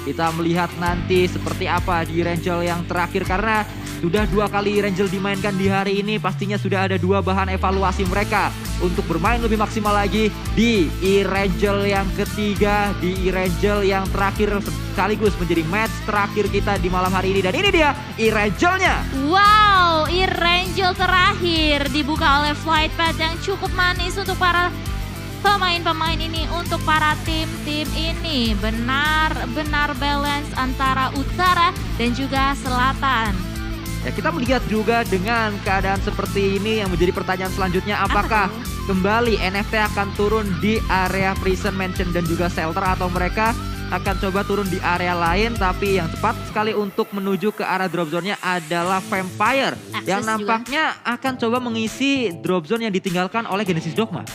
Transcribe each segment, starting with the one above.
Kita melihat nanti seperti apa di Rangel yang terakhir karena sudah 2 kali Rangel dimainkan di hari ini. Pastinya sudah ada 2 bahan evaluasi mereka untuk bermain lebih maksimal lagi di E-Rangel yang ketiga, di E-Rangel yang terakhir sekaligus menjadi match terakhir kita di malam hari ini. Dan ini dia E-Rangelnya. Wow, E-Rangel terakhir dibuka oleh Flightpath yang cukup manis untuk para pemain-pemain ini, untuk para tim-tim ini. Benar-benar balance antara utara dan juga selatan. Ya, kita melihat juga dengan keadaan seperti ini yang menjadi pertanyaan selanjutnya, apakah kembali NFT akan turun di area Prison Mansion dan juga Shelter atau mereka akan coba turun di area lain. Tapi yang tepat sekali untuk menuju ke arah drop zone-nya adalah Vampire yang nampaknya akan coba mengisi drop zone yang ditinggalkan oleh Genesis Dogma.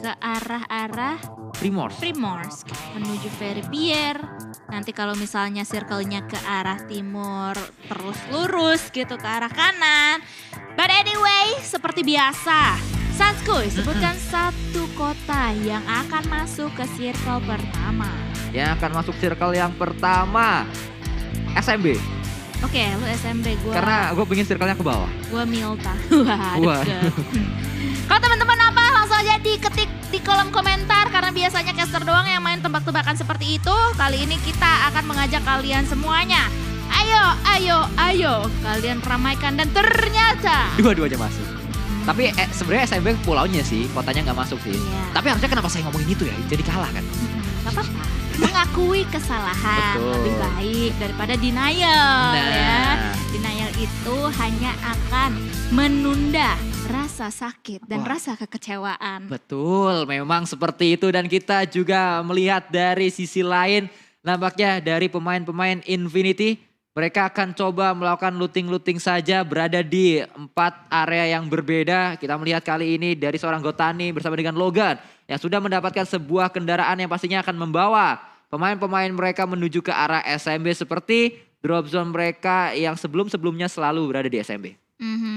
Ke arah Primorsk menuju Verbier. Nanti kalau misalnya circle-nya ke arah timur terus lurus gitu ke arah kanan. But anyway, seperti biasa, Sanskuy sebutkan satu kota yang akan masuk ke circle pertama. Yang akan masuk circle yang pertama SMB. Oke, lu SMB, gue. Karena gue pengen circle-nya ke bawah. Gue Milta. Wah, deket. Kalau teman-teman apa, langsung aja diketik di kolom komentar. Karena biasanya caster doang yang main tebak-tebakan seperti itu. Kali ini kita akan mengajak kalian semuanya. Ayo, kalian ramaikan. Dan ternyata dua-duanya masuk. Tapi sebenarnya SMB pulaunya sih, kotanya nggak masuk sih. Iya. Tapi harusnya kenapa saya ngomongin itu ya, jadi kalah kan. Gak apa-apa. Mengakui kesalahan Betul. lebih baik daripada denial. Nah. Ya. Denial itu hanya akan menunda rasa sakit dan rasa kekecewaan. Betul, memang seperti itu. Dan kita juga melihat dari sisi lain, nampaknya dari pemain-pemain Infinity, mereka akan coba melakukan looting-looting saja berada di 4 area yang berbeda. Kita melihat kali ini dari seorang Gotani bersama dengan Logan yang sudah mendapatkan sebuah kendaraan yang pastinya akan membawa pemain-pemain mereka menuju ke arah SMB seperti drop zone mereka yang sebelum-sebelumnya selalu berada di SMB.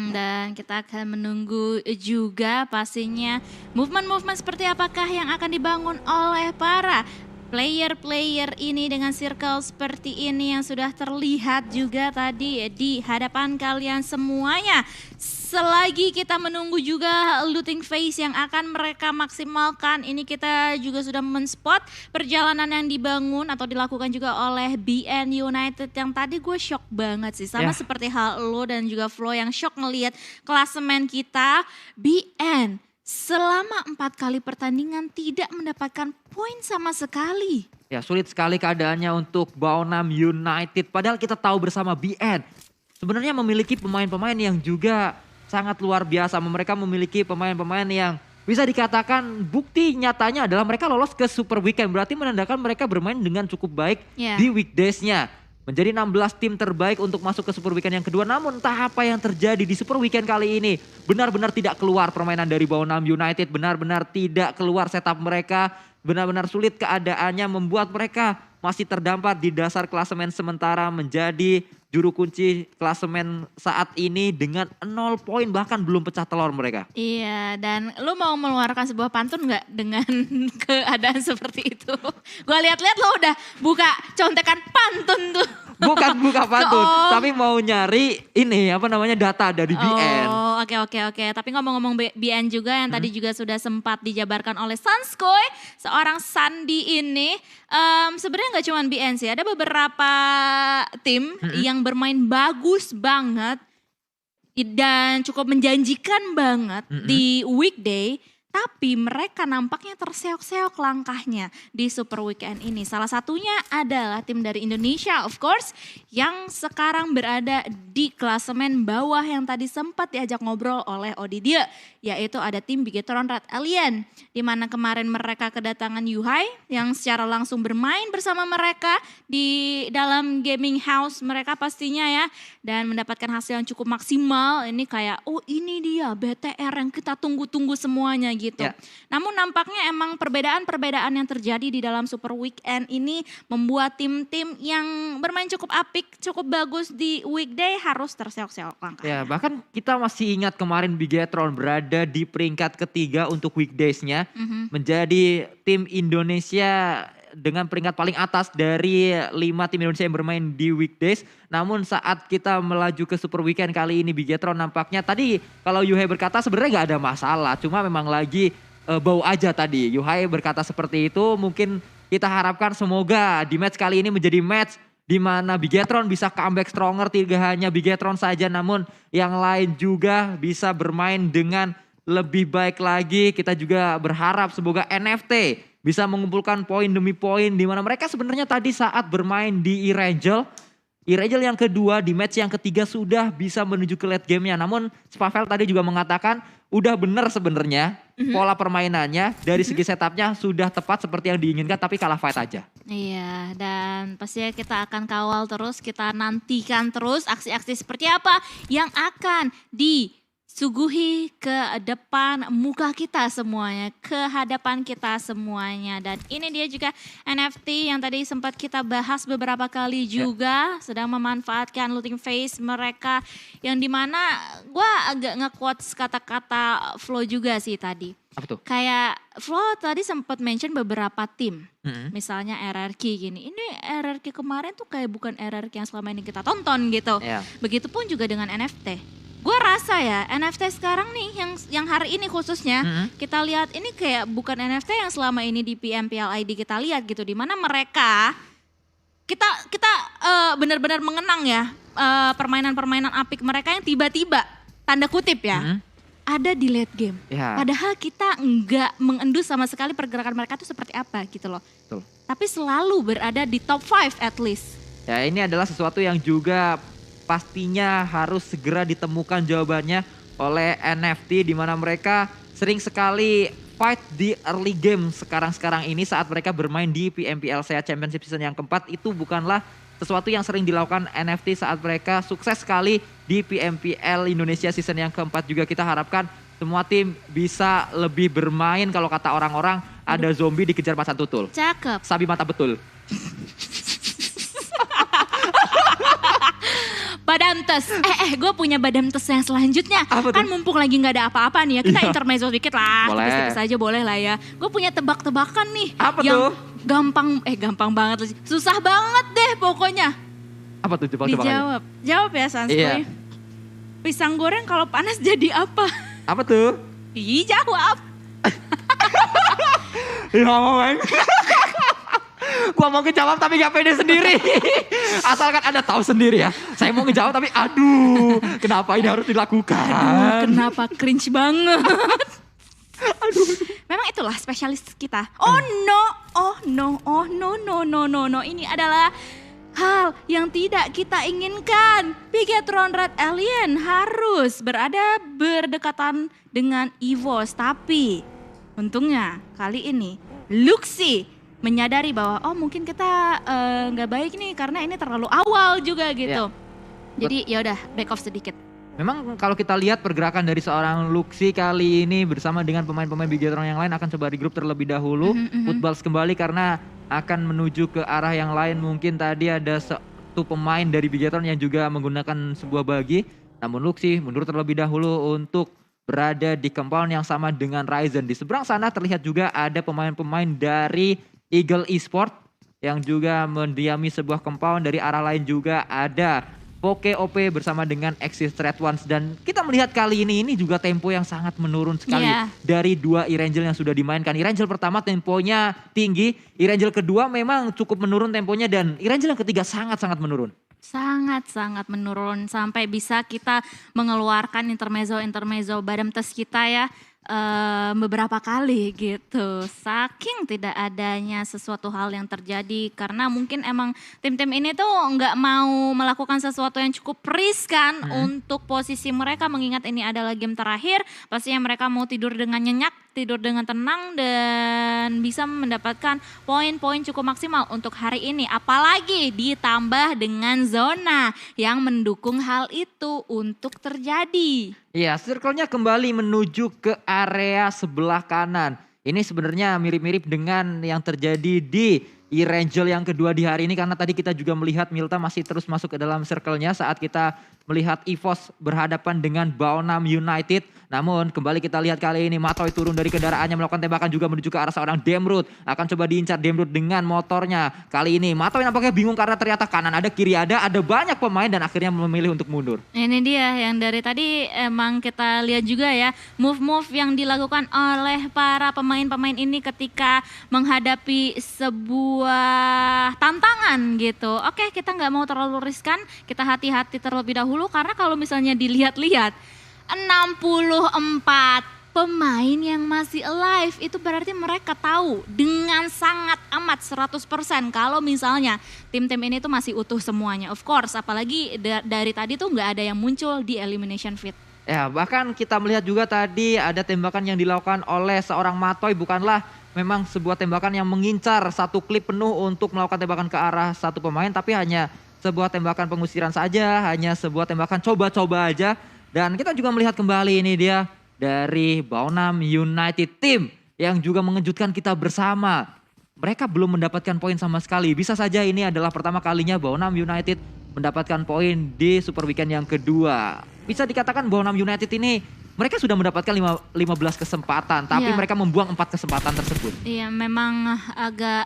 Dan kita akan menunggu juga pastinya movement-movement seperti apakah yang akan dibangun oleh para player-player ini dengan circle seperti ini yang sudah terlihat juga tadi di hadapan kalian semuanya. Selagi kita menunggu juga looting phase yang akan mereka maksimalkan, ini kita juga sudah men-spot perjalanan yang dibangun atau dilakukan juga oleh BN United yang tadi gue shock banget sih. Sama seperti hal lo dan juga Flo yang shock ngelihat klasemen kita. BN selama 4 kali pertandingan tidak mendapatkan poin sama sekali. Ya, sulit sekali keadaannya untuk Baonam United. Padahal kita tahu bersama BN sebenarnya memiliki pemain-pemain yang juga sangat luar biasa. Mereka memiliki pemain-pemain yang bisa dikatakan bukti nyatanya adalah mereka lolos ke Super Weekend. Berarti menandakan mereka bermain dengan cukup baik di weekdays-nya. Menjadi 16 tim terbaik untuk masuk ke Super Weekend yang kedua. Namun entah apa yang terjadi di Super Weekend kali ini. Benar-benar tidak keluar permainan dari Baonam United. Benar-benar tidak keluar setup mereka. Benar-benar sulit keadaannya membuat mereka masih terdampar di dasar klasemen sementara menjadi juru kunci klasemen saat ini dengan 0 poin, bahkan belum pecah telur mereka. Iya, dan lu mau mengeluarkan sebuah pantun gak dengan keadaan seperti itu? Gue lihat-lihat lu udah buka contekan pantun tuh. Bukan buka pantun, tapi mau nyari ini apa namanya data dari BN. Oh, oke. Tapi ngomong-ngomong BN juga yang tadi juga sudah sempat dijabarkan oleh Sanskuy, seorang Sandi ini sebenarnya nggak cuma BN sih, ada beberapa tim yang bermain bagus banget dan cukup menjanjikan banget di weekday. Tapi mereka nampaknya terseok-seok langkahnya di Super Weekend ini. Salah satunya adalah tim dari Indonesia of course. Yang sekarang berada di klasemen bawah yang tadi sempat diajak ngobrol oleh Odidia. Yaitu ada tim Bigetron Red Alien. Dimana kemarin mereka kedatangan Yuhai yang secara langsung bermain bersama mereka di dalam gaming house mereka pastinya ya. Dan mendapatkan hasil yang cukup maksimal. Ini kayak ini dia BTR yang kita tunggu-tunggu semuanya gitu. Namun nampaknya emang perbedaan-perbedaan yang terjadi di dalam Super Weekend ini membuat tim-tim yang bermain cukup apik, cukup bagus di weekday harus terseok-seok langkah. Ya, bahkan kita masih ingat kemarin Bigetron berada di peringkat ketiga untuk weekdays-nya. Menjadi tim Indonesia dengan peringkat paling atas dari 5 tim Indonesia yang bermain di weekdays. Namun saat kita melaju ke Super Weekend kali ini Bigetron nampaknya tadi kalau Yuhei berkata sebenarnya nggak ada masalah. Cuma memang lagi bau aja tadi. Yuhei berkata seperti itu, mungkin kita harapkan semoga di match kali ini menjadi match di mana Bigetron bisa comeback stronger, tidak hanya Bigetron saja namun yang lain juga bisa bermain dengan lebih baik lagi. Kita juga berharap semoga NFT bisa mengumpulkan poin demi poin di mana mereka sebenarnya tadi saat bermain di E-Rangel yang kedua di match yang ketiga sudah bisa menuju ke late game-nya. Namun Spavel tadi juga mengatakan udah benar sebenarnya pola permainannya dari segi setupnya sudah tepat seperti yang diinginkan tapi kalah fight aja. Iya, dan pastinya kita akan kawal terus, kita nantikan terus aksi-aksi seperti apa yang akan disuguhi ke depan muka kita semuanya, ke hadapan kita semuanya. Dan ini dia juga NFT yang tadi sempat kita bahas beberapa kali juga, sedang memanfaatkan looting phase mereka yang dimana gue agak nge-quotes kata-kata Flo juga sih tadi. Apa tuh? Kayak Flo tadi sempat mention beberapa tim, misalnya RRQ gini. Ini RRQ kemarin tuh kayak bukan RRQ yang selama ini kita tonton gitu. Yeah. Begitupun juga dengan NFT. Gue rasa ya NFT sekarang nih yang hari ini khususnya kita lihat ini kayak bukan NFT yang selama ini di PMPLID kita lihat gitu. Dimana mereka kita benar-benar mengenang ya permainan-permainan apik mereka yang tiba-tiba tanda kutip ya. Ada di late game. Ya. Padahal kita nggak mengendus sama sekali pergerakan mereka itu seperti apa gitu loh. Betul. Tapi selalu berada di top 5 at least. Ya ini adalah sesuatu yang juga pastinya harus segera ditemukan jawabannya oleh NFT di mana mereka sering sekali fight di early game sekarang ini saat mereka bermain di PMPLCA Championship Season yang keempat. Itu bukanlah sesuatu yang sering dilakukan NFT saat mereka sukses sekali di PMPL Indonesia Season yang keempat. Juga kita harapkan semua tim bisa lebih bermain, kalau kata orang-orang ada zombie dikejar macan tutul. Cakep. Sabi mata betul. Badamtes. Gue punya badamtes yang selanjutnya. Apa tuh? Kan mumpung lagi nggak ada apa-apa nih ya. Kita Iya. intermezzo dikit lah. Boleh. Tipis-tipis aja boleh lah ya. Gue punya tebak-tebakan nih. Apa yang tuh? gampang banget. Susah banget deh pokoknya. Apa tuh tebak-tebakannya? Dijawab. Jawab ya Sanskoy. Iya. Pisang goreng kalau panas jadi apa? Apa tuh? Ih jawab. Ya ngomong. Gua mau ngejawab tapi gak pede sendiri. Asalkan Anda tahu sendiri ya. Saya mau ngejawab tapi aduh, kenapa ini harus dilakukan? Kenapa cringe banget? Memang itulah spesialis kita. Oh no. Ini adalah hal yang tidak kita inginkan. Bigetron Red Alien harus berada berdekatan dengan EVOS. Tapi untungnya kali ini Luxi menyadari bahwa mungkin kita nggak baik nih karena ini terlalu awal juga gitu. Jadi ya udah back off sedikit. Memang kalau kita lihat pergerakan dari seorang Luxi kali ini bersama dengan pemain-pemain Bigetron yang lain akan coba di grup terlebih dahulu. Footballs kembali karena akan menuju ke arah yang lain. Mungkin tadi ada satu pemain dari Bigetron yang juga menggunakan sebuah bagi. Namun Luxi mundur terlebih dahulu untuk berada di compound yang sama dengan Ryzen. Di seberang sana terlihat juga ada pemain-pemain dari Eagle Esport yang juga mendiami sebuah compound. Dari arah lain juga ada Poke OP bersama dengan Axis Red Ones. Dan kita melihat kali ini juga tempo yang sangat menurun sekali dari dua E-Rangel yang sudah dimainkan. E-Rangel pertama temponya tinggi, E-Rangel kedua memang cukup menurun temponya, dan E-Rangel yang ketiga sangat-sangat menurun. Sangat-sangat menurun sampai bisa kita mengeluarkan intermezzo badamtes kita ya. Beberapa kali gitu, saking tidak adanya sesuatu hal yang terjadi karena mungkin emang tim-tim ini tuh nggak mau melakukan sesuatu yang cukup riskan untuk posisi mereka, mengingat ini adalah game terakhir. Pastinya mereka mau tidur dengan nyenyak, tidur dengan tenang, dan bisa mendapatkan poin-poin cukup maksimal untuk hari ini, apalagi ditambah dengan zona yang mendukung hal itu untuk terjadi. Iya, circle-nya kembali menuju ke area sebelah kanan. Ini sebenarnya mirip-mirip dengan yang terjadi di E-Rangel yang kedua di hari ini karena tadi kita juga melihat Milta masih terus masuk ke dalam circle-nya saat kita melihat EVOS berhadapan dengan Baonam United. Namun kembali kita lihat kali ini Matoy turun dari kendaraannya melakukan tembakan juga menuju ke arah seorang Demrut. Akan coba diincar Demrut dengan motornya. Kali ini Matoy nampaknya bingung karena ternyata kanan ada kiri ada banyak pemain dan akhirnya memilih untuk mundur. Ini dia yang dari tadi emang kita lihat juga ya move-move yang dilakukan oleh para pemain-pemain ini ketika menghadapi sebuah tantangan gitu. Oke, kita nggak mau terlalu riskan, kita hati-hati terlebih dahulu karena kalau misalnya dilihat-lihat 64 pemain yang masih alive itu berarti mereka tahu dengan sangat amat 100% kalau misalnya tim-tim ini tuh masih utuh semuanya. Of course, apalagi dari tadi tuh nggak ada yang muncul di elimination fit. Ya, bahkan kita melihat juga tadi ada tembakan yang dilakukan oleh seorang Matoy bukanlah memang sebuah tembakan yang mengincar satu klip penuh untuk melakukan tembakan ke arah satu pemain, tapi hanya sebuah tembakan pengusiran saja, hanya sebuah tembakan coba-coba aja. Dan kita juga melihat kembali ini dia dari Baonam United Team yang juga mengejutkan kita bersama. Mereka belum mendapatkan poin sama sekali. Bisa saja ini adalah pertama kalinya Baonam United mendapatkan poin di Super Weekend yang kedua. Bisa dikatakan Baonam United ini mereka sudah mendapatkan 15 kesempatan, tapi mereka membuang 4 kesempatan tersebut. Iya, memang agak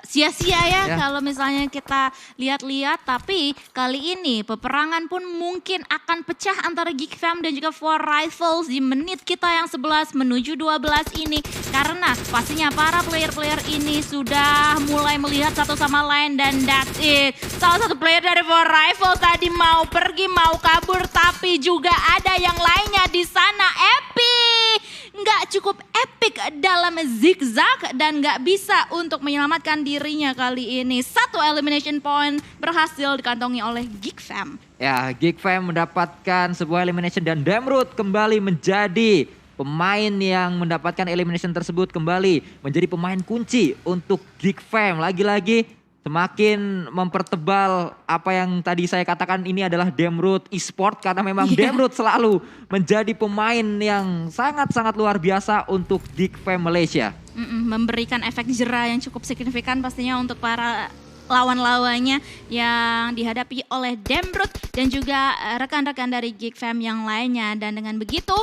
sia-sia ya kalau misalnya kita lihat-lihat. Tapi kali ini peperangan pun mungkin akan pecah antara Geek Fam dan juga Four Rivals di menit kita yang 11 menuju 12 ini. Karena pastinya para player-player ini sudah mulai melihat satu sama lain dan that's it. Salah satu player dari Four Rivals tadi mau pergi, mau kabur, tapi juga ada yang lain di sana. Epic nggak cukup epic dalam zigzag dan nggak bisa untuk menyelamatkan dirinya kali ini. Satu elimination point berhasil dikantongi oleh Geek Fam. Ya, Geek Fam mendapatkan sebuah elimination dan Demrut kembali menjadi pemain yang mendapatkan elimination tersebut, kembali menjadi pemain kunci untuk Geek Fam. Lagi-lagi semakin mempertebal apa yang tadi saya katakan, ini adalah Demrut Esport karena memang Demrut selalu menjadi pemain yang sangat-sangat luar biasa untuk Geek Fam Malaysia. Memberikan efek jera yang cukup signifikan pastinya untuk para lawan-lawannya yang dihadapi oleh Demrut dan juga rekan-rekan dari Geek Fam yang lainnya. Dan dengan begitu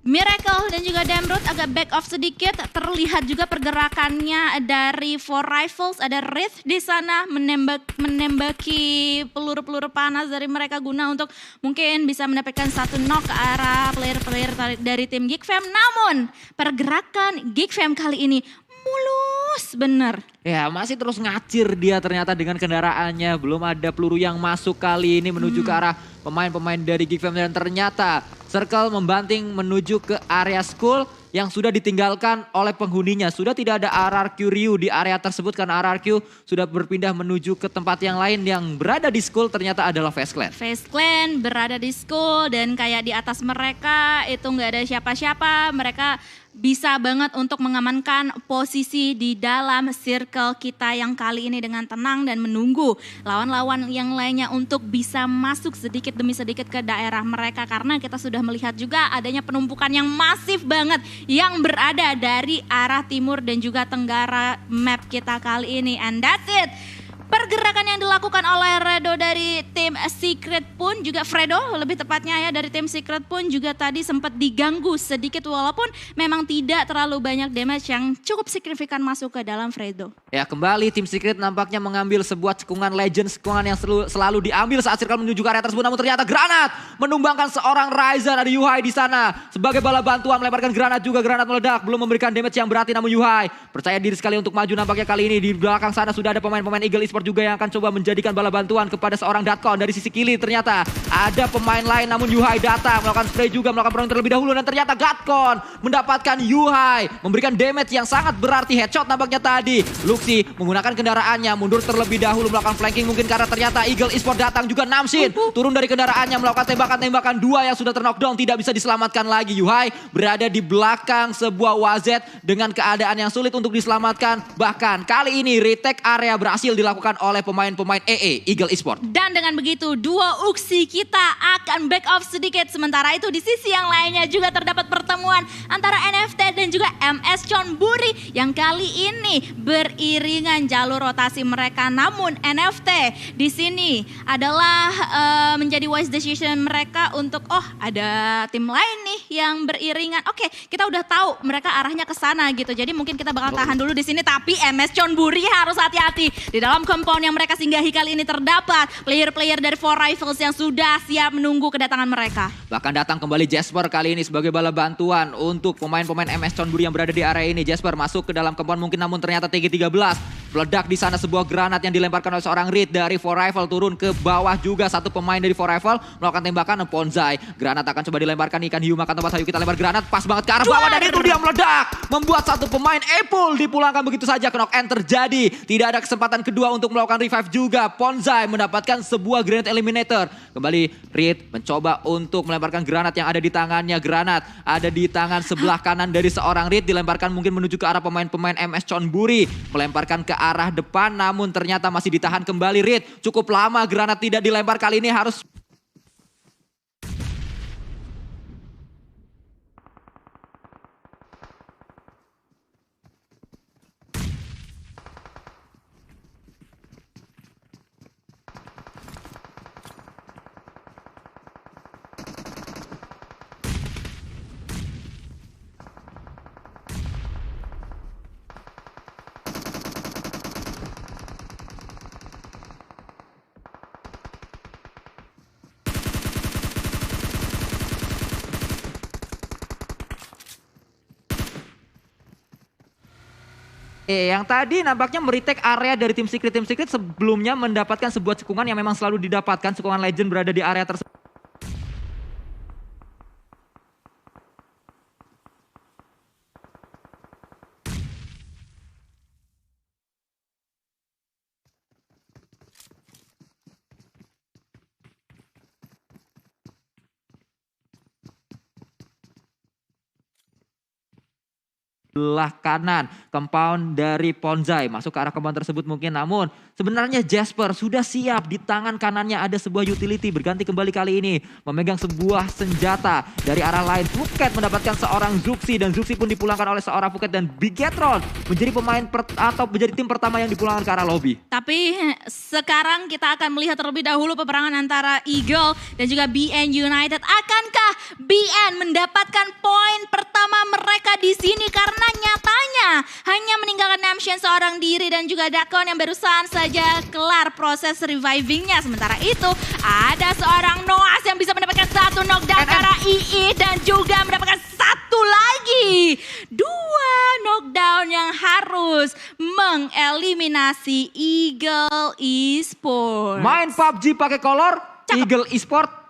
Miracle dan juga Demrut agak back off sedikit. Terlihat juga pergerakannya dari Four Rivals. Ada Wraith di sana menembaki peluru-peluru panas dari mereka guna untuk mungkin bisa mendapatkan satu knock ke arah player-player dari tim Geek Fam. Namun pergerakan Geek Fam kali ini mulus bener. Ya, masih terus ngacir dia ternyata dengan kendaraannya. Belum ada peluru yang masuk kali ini menuju ke arah pemain-pemain dari Geek Fam. Dan ternyata Circle membanting menuju ke area school yang sudah ditinggalkan oleh penghuninya. Sudah tidak ada RRQ Ryu di area tersebut karena RRQ sudah berpindah menuju ke tempat yang lain. Yang berada di school ternyata adalah Face Clan. Face Clan berada di school dan kayak di atas mereka itu nggak ada siapa-siapa. Mereka bisa banget untuk mengamankan posisi di dalam circle kita yang kali ini dengan tenang dan menunggu lawan-lawan yang lainnya untuk bisa masuk sedikit demi sedikit ke daerah mereka. Karena kita sudah melihat juga adanya penumpukan yang masif banget yang berada dari arah timur dan juga tenggara map kita kali ini. And that's it. Pergerakan yang dilakukan oleh Redo dari tim Secret pun juga Fredo lebih tepatnya ya dari tim Secret pun juga tadi sempat diganggu sedikit walaupun memang tidak terlalu banyak damage yang cukup signifikan masuk ke dalam Fredo. Ya, kembali tim Secret nampaknya mengambil sebuah cekungan legend, cekungan yang selalu diambil saat Circle menuju ke area tersebut. Namun ternyata granat menumbangkan seorang Ryzen, ada Yuhai di sana sebagai bala bantuan melemparkan granat juga, granat meledak belum memberikan damage yang berarti. Namun Yuhai percaya diri sekali untuk maju. Nampaknya kali ini di belakang sana sudah ada pemain-pemain Eagle Esport juga yang akan coba menjadikan bala bantuan kepada seorang Datkon. Dari sisi kiri ternyata ada pemain lain, namun Yuhai datang melakukan spray juga, melakukan perang terlebih dahulu. Dan ternyata Datkon mendapatkan Yuhai, memberikan damage yang sangat berarti, headshot nampaknya tadi. Luxi menggunakan kendaraannya mundur terlebih dahulu melakukan flanking mungkin karena ternyata Eagle Esport datang juga. Namsin turun dari kendaraannya melakukan tembakan-tembakan, dua yang sudah terknockdown tidak bisa diselamatkan lagi. Yuhai berada di belakang sebuah wazet dengan keadaan yang sulit untuk diselamatkan. Bahkan kali ini retake area berhasil dilakukan oleh pemain-pemain EE Eagle Esport. Dan dengan begitu dua uksi kita kita akan back off sedikit. Sementara itu di sisi yang lainnya juga terdapat pertemuan antara NFT dan juga MS Chonburi yang kali ini beriringan jalur rotasi mereka. Namun NFT di sini adalah menjadi wise decision mereka untuk ada tim lain nih yang beriringan. Oke, kita udah tahu mereka arahnya ke sana gitu. Jadi mungkin kita bakal tahan dulu di sini, tapi MS Chonburi harus hati-hati. Di dalam compound yang mereka singgahi kali ini terdapat player-player dari Four Rifles yang sudah siap menunggu kedatangan mereka. Bahkan datang kembali Jasper kali ini sebagai bala bantuan untuk pemain-pemain MS Chonburi yang berada di area ini. Jasper masuk ke dalam compound mungkin, namun ternyata TG13 meledak di sana sebuah granat yang dilemparkan oleh seorang Reed dari Four Rifle. Turun ke bawah juga satu pemain dari Four Rifle melakukan tembakan. Ponzai, granat akan coba dilemparkan. Ikan Hiu makan tempat. Ayo kita lempar granat pas banget ke arah bawah dan itu dia meledak. Membuat satu pemain Apple dipulangkan begitu saja. Knock end terjadi. Tidak ada kesempatan kedua untuk melakukan revive juga. Ponzai mendapatkan sebuah granat eliminator. Kembali Reed mencoba untuk melemparkan granat yang ada di tangannya. Granat ada di tangan sebelah kanan dari seorang Reed. Dilemparkan mungkin menuju ke arah pemain-pemain MS Chonburi. Melemparkan ke arah depan namun ternyata masih ditahan kembali Reed. Cukup lama granat tidak dilempar, kali ini harus yang tadi nampaknya meretake area dari tim Secret sebelumnya mendapatkan sebuah cekungan yang memang selalu didapatkan. Cekungan Legend berada di area tersebut. Belah kanan compound dari Ponzai masuk ke arah compound tersebut mungkin, namun sebenarnya Jasper sudah siap. Di tangan kanannya ada sebuah utility berganti kembali kali ini memegang sebuah senjata dari arah lain. Phuket mendapatkan seorang Zuxi dan Zuxi pun dipulangkan oleh seorang Phuket dan Bigetron menjadi pemain atau menjadi tim pertama yang dipulangkan ke arah lobby. Tapi sekarang kita akan melihat terlebih dahulu peperangan antara Eagle dan juga BN United. Akankah BN mendapatkan poin pertama mereka di sini? Karena nyatanya hanya meninggalkan Namshen seorang diri dan juga Dakon yang barusan saja kelar proses revivingnya. Sementara itu ada seorang Noas yang bisa mendapatkan satu knockdown ke arah II dan juga mendapatkan satu lagi. Dua knockdown yang harus mengeliminasi Eagle Esports. Main PUBG pakai kolor Eagle Esports.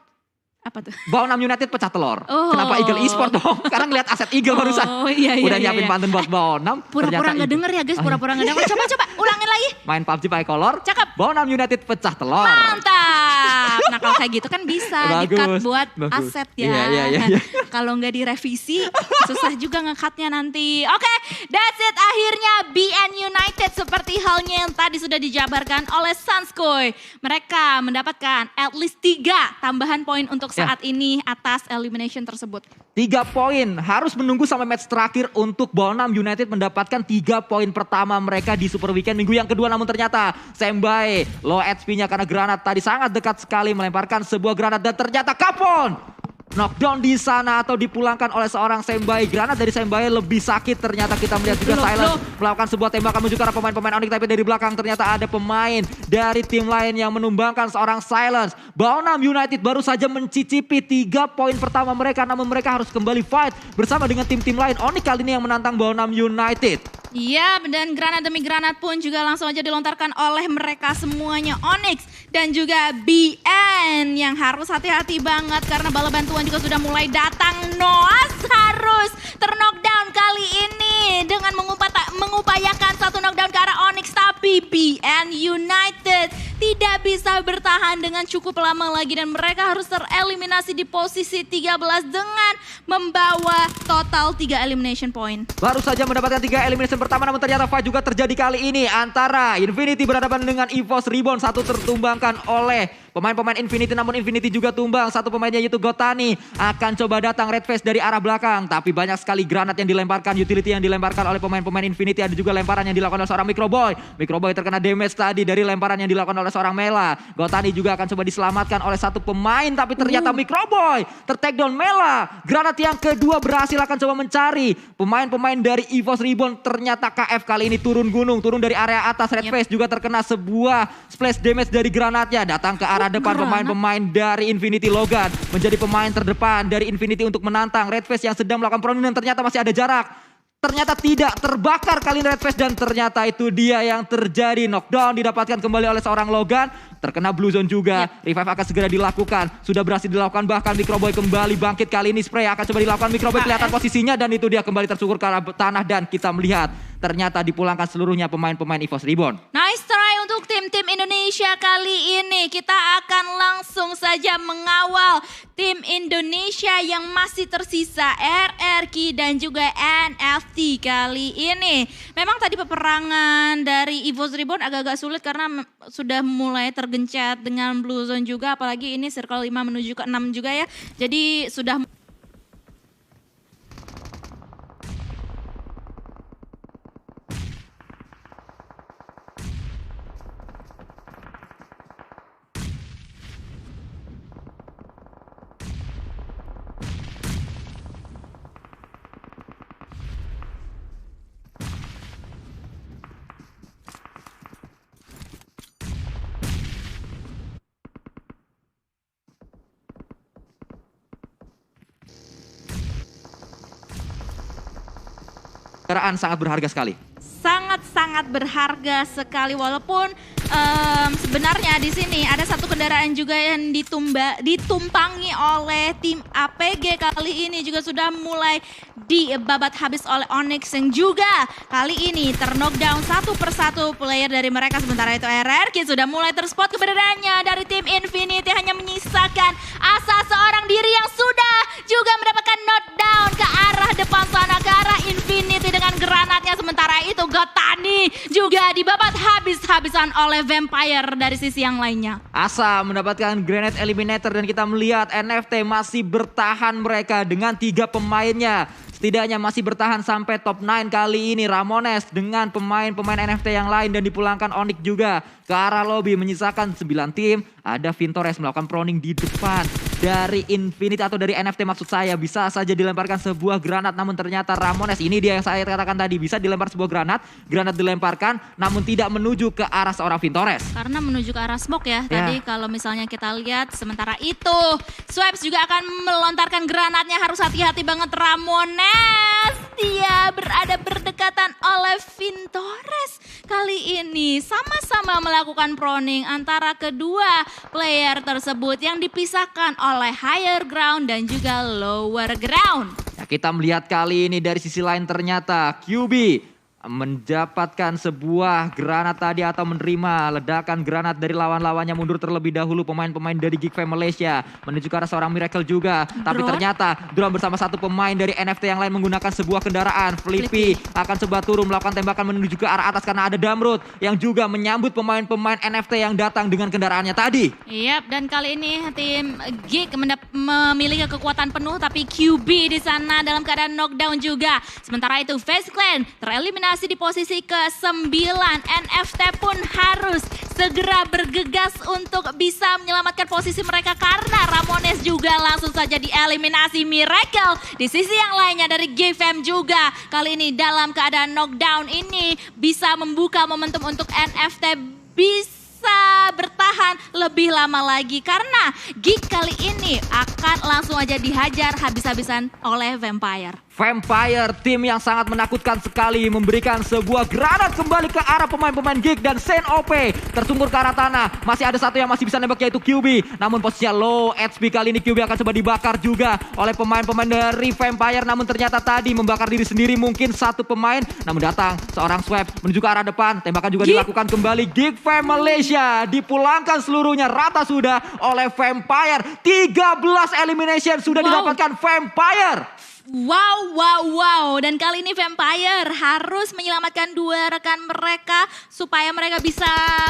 Apa tuh? Baonam United pecah telur. Kenapa Eagle Esports dong? Karena ngeliat aset Eagle barusan. Udah nyiapin pantun buat Baonam. Pura-pura nggak denger ya guys, pura-pura nggak denger. Coba ulangin lagi. Main PUBG pakai kolor. Cakep. Baonam United pecah telur. Mantap. Nah kalau kayak gitu kan bisa di-cut buat aset ya. Iya. Kalau nggak direvisi, susah juga nge-cutnya nanti. Oke, that's it. Akhirnya BN United seperti halnya yang tadi sudah dijabarkan oleh Sanskoy. Mereka mendapatkan at least 3 tambahan poin untuk saat ini atas elimination tersebut. 3 poin, harus menunggu sampai match terakhir untuk Baonam United mendapatkan 3 poin pertama mereka di Super Weekend minggu yang kedua. Namun ternyata Sembai low HP-nya karena granat tadi sangat dekat sekali melemparkan sebuah granat dan ternyata Kapon knockdown di sana atau dipulangkan oleh seorang Sembai. Granat dari Sembai lebih sakit. Ternyata kita melihat juga Silence melakukan sebuah tembakan menuju ke arah pemain-pemain Onyx, tapi dari belakang ternyata ada pemain dari tim lain yang menumbangkan seorang Silence. Baonam United baru saja mencicipi 3 poin pertama mereka, namun mereka harus kembali fight bersama dengan tim-tim lain. Onyx kali ini yang menantang Baonam United. Iya, dan granat demi granat pun juga langsung aja dilontarkan oleh mereka semuanya. Onyx dan juga BN yang harus hati-hati banget karena bala bantuan juga sudah mulai datang. Noas harus terknockdown kali ini dengan mengupayakan satu knockdown ke arah Onyx, tapi BN United tidak bisa bertahan dengan cukup lama lagi dan mereka harus tereliminasi di posisi 13 dengan membawa total 3 elimination point. Baru saja mendapatkan 3 elimination pertama, namun ternyata fight juga terjadi kali ini antara Infinity berhadapan dengan EVOS Reborn. Satu tertumbangkan oleh pemain-pemain Infinity, namun Infinity juga tumbang. Satu pemainnya yaitu Gotani akan coba datang red face dari arah belakang, tapi banyak sekali granat yang dilemparkan, utility yang dilemparkan oleh pemain-pemain Infinity. Ada juga lemparan yang dilakukan oleh seorang Microboy. Microboy terkena damage tadi dari lemparan yang dilakukan oleh seorang Mela. Gotani juga akan coba diselamatkan oleh satu pemain, tapi ternyata Microboy ter-takedown Mela. Granat yang kedua berhasil akan coba mencari pemain-pemain dari EVOS Reborn. Ternyata KF kali ini turun gunung, turun dari area atas. Red face juga terkena sebuah splash damage dari granatnya. Datang ke arah depan pemain-pemain dari Infinity. Logan menjadi pemain terdepan dari Infinity untuk menantang Red face yang sedang melakukan proning, dan ternyata masih ada jarak. Ternyata tidak terbakar kali ini Red face, dan ternyata itu dia yang terjadi. Knockdown didapatkan kembali oleh seorang Logan. Terkena blue zone juga. Revive akan segera dilakukan. Sudah berhasil dilakukan, bahkan Microboy kembali bangkit. Kali ini spray akan coba dilakukan. Microboy kelihatan posisinya, dan itu dia kembali tersungkur ke arah tanah. Dan kita melihat ternyata dipulangkan seluruhnya pemain-pemain EVOS Reborn. Nice try untuk tim-tim Indonesia kali ini. Kita akan langsung saja mengawal tim Indonesia yang masih tersisa, RRQ dan juga NFT kali ini. Memang tadi peperangan dari EVOS Reborn agak-agak sulit karena sudah mulai tergencet dengan blue zone juga, apalagi ini circle 5 menuju ke 6 juga ya. Jadi sudah Kendaraan sangat berharga sekali. sangat-sangat berharga sekali, walaupun sebenarnya di sini ada satu kendaraan juga yang ditumpangi oleh tim APG kali ini juga sudah mulai dibabat habis oleh Onyx yang juga kali ini terknockdown satu persatu player dari mereka. Sementara itu RRQ sudah mulai terspot keberadaannya dari tim Infinity, hanya menyisakan asa seorang diri yang sudah juga mendapatkan knockdown ke arah depan sana, ke arah Infinity dengan granatnya. Sementara itu Gotani juga dibabat habis-habisan oleh Vampire dari sisi yang lainnya. Asa mendapatkan granate eliminator, dan kita melihat NFT masih bertahan mereka dengan 3 pemainnya. Setidaknya masih bertahan sampai top 9 kali ini. Ramones dengan pemain-pemain NFT yang lain, dan dipulangkan Onyx juga ke arah lobby menyisakan 9 tim. Ada Vintores melakukan proning di depan dari Infinity atau dari NFT maksud saya. Bisa saja dilemparkan sebuah granat, namun ternyata Ramones, ini dia yang saya katakan tadi, bisa dilempar sebuah granat dilemparkan namun tidak menuju ke arah seorang Vintores. Karena menuju ke arah smoke ya. Tadi kalau misalnya kita lihat, sementara itu Swaps juga akan melontarkan granatnya. Harus hati-hati banget Ramones. Dia berada berdekatan oleh Vintores. Kali ini sama-sama melakukan proning antara kedua player tersebut yang dipisahkan oleh higher ground dan juga lower ground. Ya, kita melihat kali ini dari sisi lain ternyata QB mendapatkan sebuah granat tadi atau menerima ledakan granat dari lawan-lawannya. Mundur terlebih dahulu pemain-pemain dari Geek Fam Malaysia menuju ke arah seorang Miracle juga. Tapi ternyata Drone bersama satu pemain dari NFT yang lain menggunakan sebuah kendaraan. Flippy akan coba turun melakukan tembakan menuju ke arah atas karena ada Damrut yang juga menyambut pemain-pemain NFT yang datang dengan kendaraannya tadi. Yap, dan kali ini tim Geek memiliki kekuatan penuh, tapi QB di sana dalam keadaan knockdown juga. Sementara itu Face Clan tereliminasi di posisi ke-9. NFT pun harus segera bergegas untuk bisa menyelamatkan posisi mereka karena Ramones juga langsung saja dieliminasi. Miracle di sisi yang lainnya dari GFM juga kali ini dalam keadaan knockdown ini bisa membuka momentum untuk NFT bisa bertahan lebih lama lagi karena Geek kali ini akan langsung aja dihajar habis-habisan oleh Vampire. Vampire, tim yang sangat menakutkan sekali, memberikan sebuah granat kembali ke arah pemain-pemain Geek, dan Sen OP tersungkur ke arah tanah. Masih ada satu yang masih bisa nembak, yaitu QB. Namun posisinya low HP kali ini. QB akan coba dibakar juga oleh pemain-pemain dari Vampire. Namun ternyata tadi membakar diri sendiri mungkin satu pemain. Namun datang seorang Swap menuju ke arah depan. Tembakan juga dilakukan kembali. Geek Fam Malaysia dipulangkan seluruhnya rata sudah oleh Vampire. 13 elimination sudah didapatkan Vampire. Wow. Dan kali ini Vampire harus menyelamatkan 2 rekan mereka supaya mereka bisa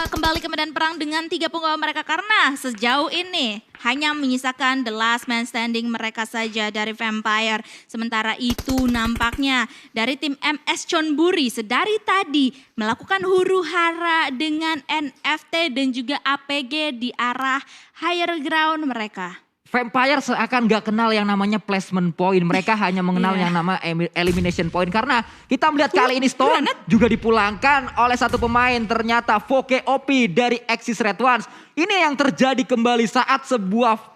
kembali ke medan perang dengan 3 punggawa mereka. Karena sejauh ini hanya menyisakan the last man standing mereka saja dari Vampire. Sementara itu nampaknya dari tim MS Chonburi sedari tadi melakukan huru hara dengan NFT dan juga APG di arah higher ground mereka. Vampire seakan gak kenal yang namanya placement point. Mereka hanya mengenal yang nama elimination point. Karena kita melihat kali ini Stone juga dipulangkan oleh satu pemain. Ternyata Voke OP dari Axis Red Ones. Ini yang terjadi kembali saat sebuah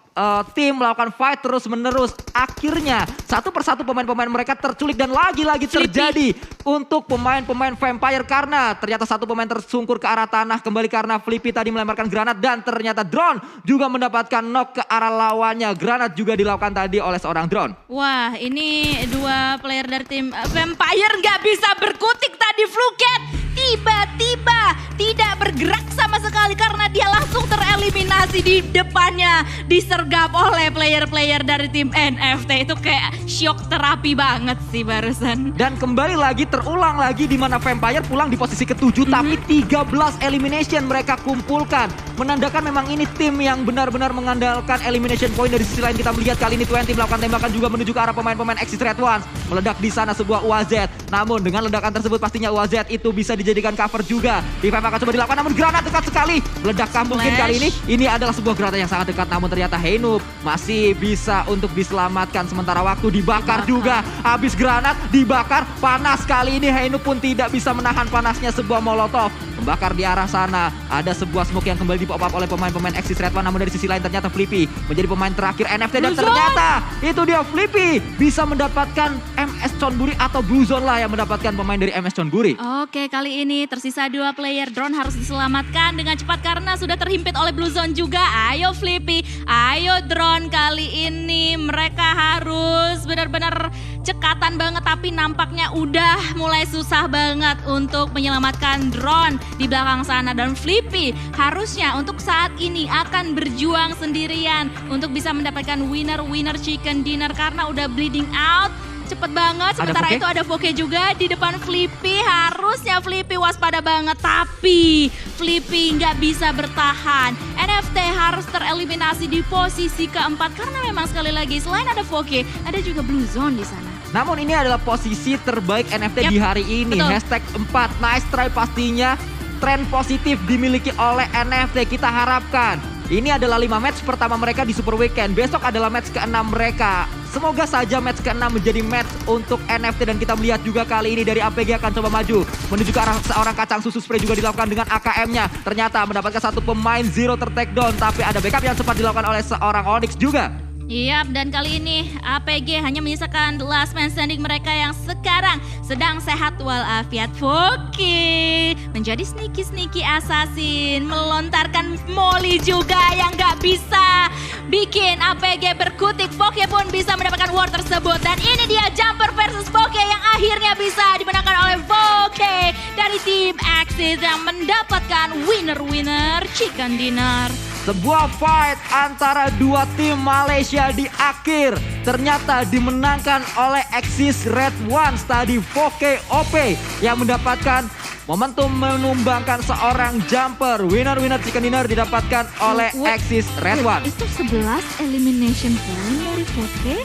tim melakukan fight terus menerus. Akhirnya satu persatu pemain-pemain mereka terculik dan lagi-lagi terjadi untuk pemain-pemain Vampire. Karena ternyata satu pemain tersungkur ke arah tanah kembali karena Flippy tadi melemparkan granat. Dan ternyata Drone juga mendapatkan knock ke arah lawannya. Granat juga dilakukan tadi oleh seorang Drone. Wah, ini 2 player dari tim Vampire nggak bisa berkutik tadi. Fluket tiba-tiba tidak bergerak sama sekali karena dia langsung tereliminasi di depannya. Disergap oleh player-player dari tim NFT. Itu kayak shock terapi banget sih barusan. Dan kembali lagi terulang lagi di mana Vampire pulang di posisi ke-7 tapi 13 elimination mereka kumpulkan. Menandakan memang ini tim yang benar-benar mengandalkan elimination point. Dari sisi lain kita melihat kali ini 20 melakukan tembakan juga menuju ke arah pemain-pemain Axis Red Ones. Meledak di sana sebuah UAZ. Namun dengan ledakan tersebut pastinya UAZ itu bisa dijadikan cover juga. Revive akan coba dilakukan namun granat dekat sekali. Meledakkah mungkin kali ini? Ini adalah sebuah granat yang sangat dekat namun ternyata Heinup masih bisa untuk diselamatkan. Sementara waktu dibakar juga. Habis granat dibakar panas kali ini. Heinup pun tidak bisa menahan panasnya sebuah molotov. Membakar di arah sana. Ada sebuah smoke yang kembali di-pop up oleh pemain-pemain Axis Red One. Namun dari sisi lain ternyata Flippy menjadi pemain terakhir NFT. Dan ternyata itu dia Flippy bisa mendapatkan MS Chonburi atau Blue Zone lah yang mendapatkan pemain dari MS Chonburi. Oke, kali ini tersisa 2 player. Drone harus diselamatkan dengan cepat karena sudah terhimpit oleh Blue Zone juga. Ayo Flippy, ayo Drone, kali ini mereka harus benar-benar cekatan banget. Tapi nampaknya udah mulai susah banget untuk menyelamatkan Drone di belakang sana. Dan Flippy harusnya untuk saat ini akan berjuang sendirian untuk bisa mendapatkan winner chicken dinner karena udah bleeding out. Cepet banget, sementara itu ada Voke juga di depan Flippy. Harusnya Flippy waspada banget, tapi Flippy nggak bisa bertahan. NFT harus tereliminasi di posisi keempat karena memang sekali lagi selain ada Voke, ada juga Blue Zone di sana. Namun ini adalah posisi terbaik NFT di hari ini. Betul. Hashtag 4, nice try pastinya. Tren positif dimiliki oleh NFT, kita harapkan. Ini adalah 5 match pertama mereka di Super Weekend. Besok adalah match ke-6 mereka. Semoga saja match ke-6 menjadi match untuk NFT. Dan kita melihat juga kali ini dari APG akan coba maju menuju ke arah seorang kacang susu spray juga dilakukan dengan AKM-nya. Ternyata mendapatkan satu pemain zero ter-takedown. Tapi ada backup yang sempat dilakukan oleh seorang Onyx juga. Yap, dan kali ini APG hanya menyisakan the last man standing mereka yang sekarang sedang sehat walafiat. Voke menjadi sneaky assassin, melontarkan molly juga yang gak bisa bikin APG berkutik. Voke pun bisa mendapatkan war tersebut. Dan ini dia jumper versus Voke yang akhirnya bisa dimenangkan oleh Voke dari tim Axis yang mendapatkan winner chicken dinner. Sebuah fight antara 2 tim Malaysia di akhir ternyata dimenangkan oleh Axis Red Ones. Tadi Voke OP yang mendapatkan momentum menumbangkan seorang jumper. Winner chicken dinner didapatkan oleh Axis Red Ones. Itu 11 elimination point dari Voke.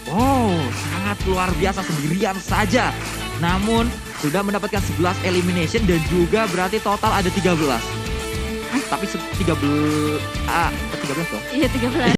Oh, sangat luar biasa sendirian saja. Namun sudah mendapatkan 11 elimination dan juga berarti total ada 13. Tapi 13 dong. Iya 13.